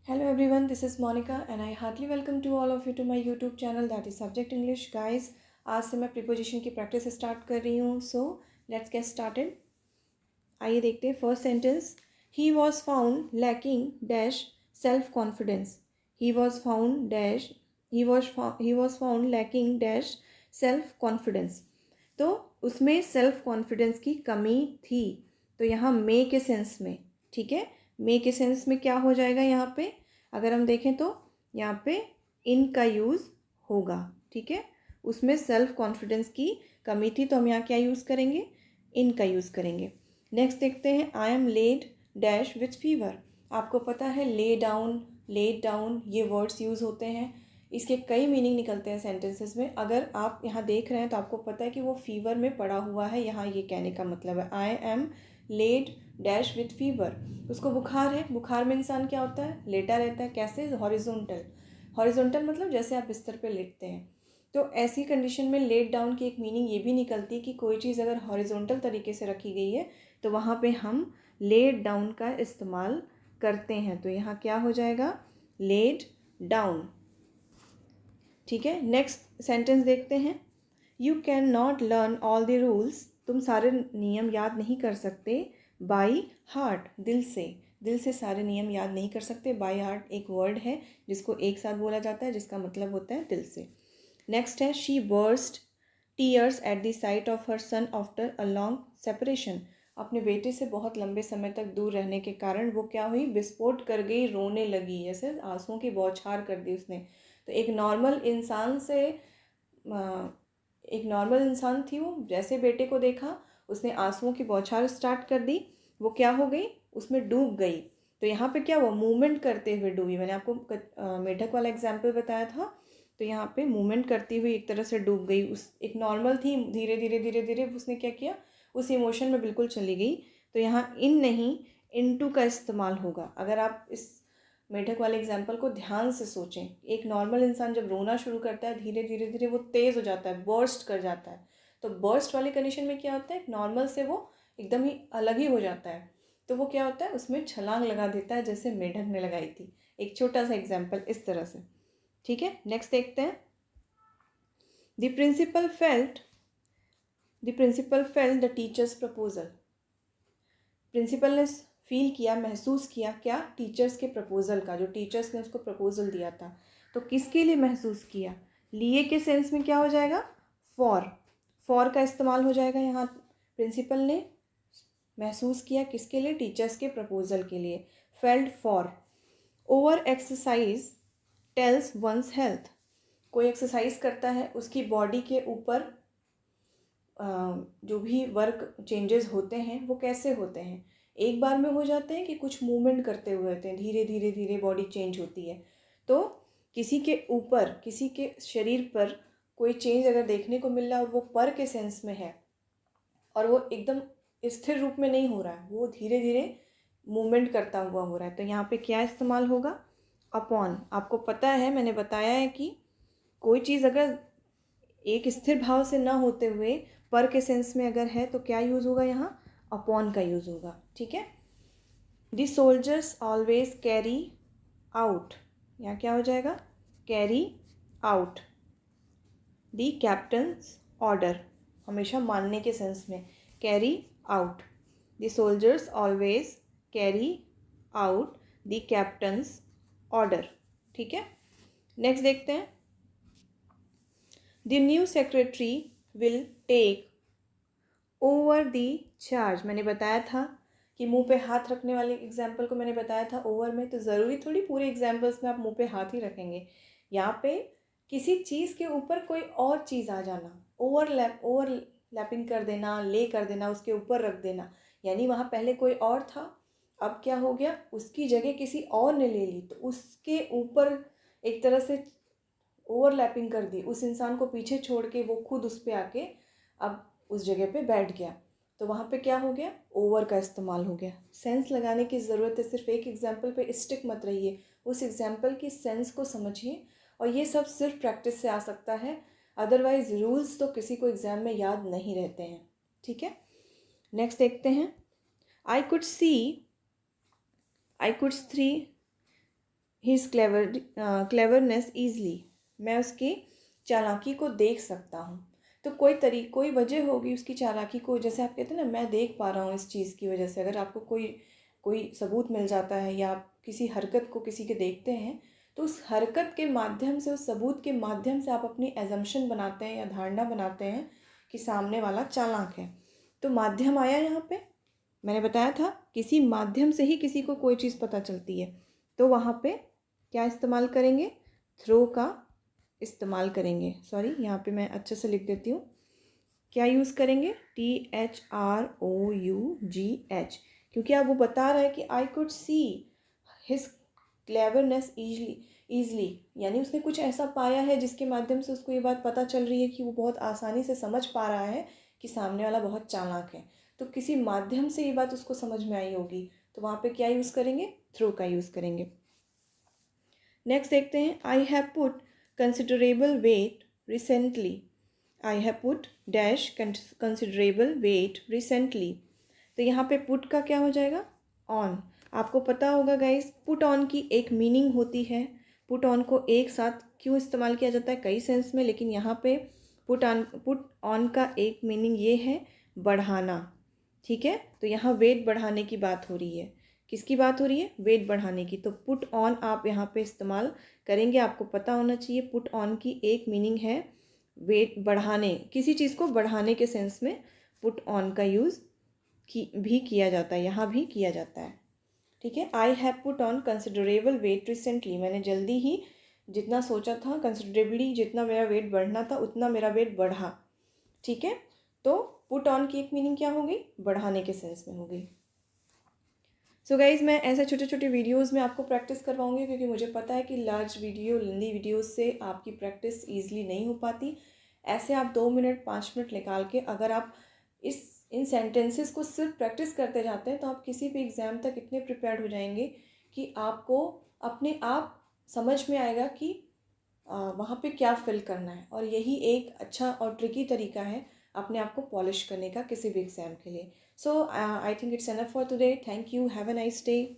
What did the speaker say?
Hello everyone, this is Monica and I heartily welcome to all of you to my YouTube channel that is Subject English. Guys, आज से मैं preposition की practice start कर रही हूँ. So let's get started. आइए देखते हैं first sentence. He was found lacking dash self confidence. He was found dash he was found lacking dash self confidence. तो उसमें सेल्फ कॉन्फिडेंस की कमी थी. तो यहाँ मे के सेंस में, ठीक है, मे के सेंस में क्या हो जाएगा यहाँ पे, अगर हम देखें तो यहाँ पे इन का यूज़ होगा. ठीक है, उसमें सेल्फ कॉन्फिडेंस की कमी थी तो हम यहाँ क्या यूज़ करेंगे, इन का यूज़ करेंगे. नेक्स्ट देखते हैं. I am laid dash with fever. आपको पता है ले डाउन, लेट डाउन ये वर्ड्स यूज़ होते हैं. इसके कई मीनिंग निकलते हैं सेंटेंसेस में. अगर आप यहाँ देख रहे हैं तो आपको पता है कि वो फीवर में पड़ा हुआ है. यहाँ ये कहने का मतलब है I am laid dash with fever. उसको बुखार है. बुखार में इंसान क्या होता है, लेटा रहता है. कैसे, हॉरिजॉन्टल. हॉरिजॉन्टल मतलब जैसे आप बिस्तर पे लेटते हैं. तो ऐसी कंडीशन में लेट डाउन की एक मीनिंग ये भी निकलती है कि कोई चीज़ अगर हॉरिजॉन्टल तरीके से रखी गई है तो वहाँ पे हम लेट डाउन का इस्तेमाल करते हैं. तो यहाँ क्या हो जाएगा, लेट डाउन. ठीक है, नेक्स्ट सेंटेंस देखते हैं. You can not learn all the rules. तुम सारे नियम याद नहीं कर सकते. बाई हार्ट, दिल से. दिल से सारे नियम याद नहीं कर सकते. बाई हार्ट एक वर्ड है जिसको एक साथ बोला जाता है जिसका मतलब होता है दिल से. नेक्स्ट है she burst tears at the sight of her son after a long separation. अपने बेटे से बहुत लंबे समय तक दूर रहने के कारण वो क्या हुई, विस्फोट कर गई, रोने लगी, जैसे आंसुओं की बौछार कर दी उसने. तो एक नॉर्मल इंसान से एक नॉर्मल इंसान थी वो, जैसे बेटे को देखा उसने आंसुओं की बौछार स्टार्ट कर दी. वो क्या हो गई, उसमें डूब गई. तो यहाँ पे क्या हुआ, मूवमेंट करते हुए डूबी. मैंने आपको मेढक वाला एग्जाम्पल बताया था. तो यहाँ पे मूवमेंट करती हुई एक तरह से डूब गई. उस एक नॉर्मल थी, धीरे धीरे धीरे धीरे उसने क्या किया, उस इमोशन में बिल्कुल चली गई. तो यहाँ इन नहीं इनटू का इस्तेमाल होगा. अगर आप इस मेढक वाले एग्जाम्पल को ध्यान से सोचें, एक नॉर्मल इंसान जब रोना शुरू करता है धीरे धीरे धीरे वो तेज़ हो जाता है, बर्स्ट कर जाता है. तो बर्स्ट वाली कंडीशन में क्या होता है, नॉर्मल से वो एकदम ही अलग ही हो जाता है. तो वो क्या होता है, उसमें छलांग लगा देता है जैसे मेढक ने लगाई थी. एक छोटा सा एग्जाम्पल इस तरह से. ठीक है, नेक्स्ट देखते हैं. The principal felt the teachers proposal. Principal ने फील किया, महसूस किया क्या, टीचर्स के प्रपोज़ल का, जो टीचर्स ने उसको प्रपोज़ल दिया था. तो किसके लिए महसूस किया, लिए के सेंस में क्या हो जाएगा, फॉर का इस्तेमाल हो जाएगा. यहाँ प्रिंसिपल ने महसूस किया किसके लिए, टीचर्स के प्रपोज़ल के लिए. Felt for. Over exercise tells one's health. कोई एक्सरसाइज करता है उसकी बॉडी के ऊपर जो भी वर्क चेंजेस होते हैं वो कैसे होते हैं, एक बार में हो जाते हैं कि कुछ मूवमेंट करते हुए होते हैं, धीरे धीरे धीरे बॉडी चेंज होती है. तो किसी के ऊपर, किसी के शरीर पर कोई चेंज अगर देखने को मिल रहा है और वो पर के सेंस में है और वो एकदम स्थिर रूप में नहीं हो रहा है, वो धीरे धीरे मूवमेंट करता हुआ हो रहा है, तो यहाँ पे क्या इस्तेमाल होगा, अपॉन. आपको पता है, मैंने बताया है कि कोई चीज़ अगर एक स्थिर भाव से ना होते हुए पर के सेंस में अगर है तो क्या यूज़ होगा, यहाँ अपॉन का यूज़ होगा. ठीक है. The soldiers always carry out. यहाँ क्या हो जाएगा, carry out the captains order. हमेशा मानने के सेंस में, carry out. The soldiers always carry out the captains order. ठीक है, नेक्स्ट देखते हैं. The new secretary will take over the charge. मैंने बताया था कि मुंह पे हाथ रखने वाले एग्जाम्पल को मैंने बताया था ओवर में, तो ज़रूरी थोड़ी पूरे एग्जाम्पल्स में आप मुंह पे हाथ ही रखेंगे. यहाँ पे किसी चीज़ के ऊपर कोई और चीज़ आ जाना, ओवरलैपिंग कर देना, ले कर देना, उसके ऊपर रख देना. यानी वहाँ पहले कोई और था, अब क्या हो गया, उसकी जगह किसी और ने ले ली, तो उसके ऊपर एक तरह से ओवरलैपिंग कर दी. उस इंसान को पीछे छोड़ के वो खुद उस पर आके अब उस जगह पे बैठ गया. तो वहाँ पे क्या हो गया, ओवर का इस्तेमाल हो गया. सेंस लगाने की ज़रूरत है, सिर्फ एक एग्जाम्पल पे स्टिक मत रहिए, उस एग्जाम्पल की सेंस को समझिए. और ये सब सिर्फ प्रैक्टिस से आ सकता है, अदरवाइज रूल्स तो किसी को एग्ज़ाम में याद नहीं रहते हैं. ठीक है, नेक्स्ट देखते हैं. I could see his cleverness easily, मैं उसकी चालाकी को देख सकता हूँ। तो कोई वजह होगी उसकी चालाकी को, जैसे आप कहते हैं ना मैं देख पा रहा हूँ इस चीज़ की वजह से। अगर आपको कोई कोई सबूत मिल जाता है या आप किसी हरकत को किसी के देखते हैं, तो उस हरकत के माध्यम से, उस सबूत के माध्यम से आप अपनी एजम्पशन बनाते हैं या धारणा बनाते हैं कि सामने वाला चालाक है। तो माध्यम आया यहाँ पे, मैंने बताया था किसी माध्यम से ही किसी को कोई चीज़ पता चलती है। तो वहाँ पे क्या इस्तेमाल करेंगे? थ्रो का इस्तेमाल करेंगे। सॉरी, यहाँ पे मैं अच्छे से लिख देती हूँ। क्या यूज़ करेंगे? THROUGH, क्योंकि अब वो बता रहा है कि I could see his cleverness easily, यानी उसने कुछ ऐसा पाया है जिसके माध्यम से उसको ये बात पता चल रही है कि वो बहुत आसानी से समझ पा रहा है कि सामने वाला बहुत चालाक है। तो किसी माध्यम से ये बात उसको समझ में आई होगी, तो वहाँ पे क्या यूज़ करेंगे? थ्रू का यूज़ करेंगे। नेक्स्ट देखते हैं, I have put considerable weight recently. I have put dash considerable weight recently. तो यहाँ पे पुट का क्या हो जाएगा? ऑन। आपको पता होगा गाइस, पुट ऑन की एक मीनिंग होती है। पुट ऑन को एक साथ क्यों इस्तेमाल किया जाता है? कई सेंस में, लेकिन यहाँ पे पुट ऑन का एक मीनिंग ये है, बढ़ाना। ठीक है, तो यहाँ वेट बढ़ाने की बात हो रही है। किसकी बात हो रही है? वेट बढ़ाने की। तो पुट ऑन आप यहाँ पे इस्तेमाल करेंगे। आपको पता होना चाहिए पुट ऑन की एक मीनिंग है वेट बढ़ाने, किसी चीज़ को बढ़ाने के सेंस में पुट ऑन का यूज़ भी किया जाता है, यहाँ भी किया जाता है। ठीक है, I have put on considerable weight recently, मैंने जल्दी ही जितना सोचा था, कंसिडरेबली जितना मेरा वेट बढ़ना था उतना मेरा वेट बढ़ा। ठीक है, तो पुट ऑन की एक मीनिंग क्या हो गई? बढ़ाने के सेंस में हो गई। सो गाइज़, मैं ऐसे छोटे छोटे वीडियोस में आपको प्रैक्टिस करवाऊंगी, क्योंकि मुझे पता है कि लार्ज वीडियो, लेंदी वीडियोस से आपकी प्रैक्टिस ईजिली नहीं हो पाती। ऐसे आप 2 मिनट 5 मिनट निकाल के अगर आप इन सेंटेंसेस को सिर्फ प्रैक्टिस करते जाते हैं, तो आप किसी भी एग्ज़ाम तक इतने प्रिपेयर्ड हो जाएंगे कि आपको अपने आप समझ में आएगा कि वहाँ पे क्या फिल करना है। और यही एक अच्छा और ट्रिकी तरीका है अपने आप को पॉलिश करने का किसी भी एग्ज़ाम के लिए। So I think it's enough for today. Thank you, have a nice day.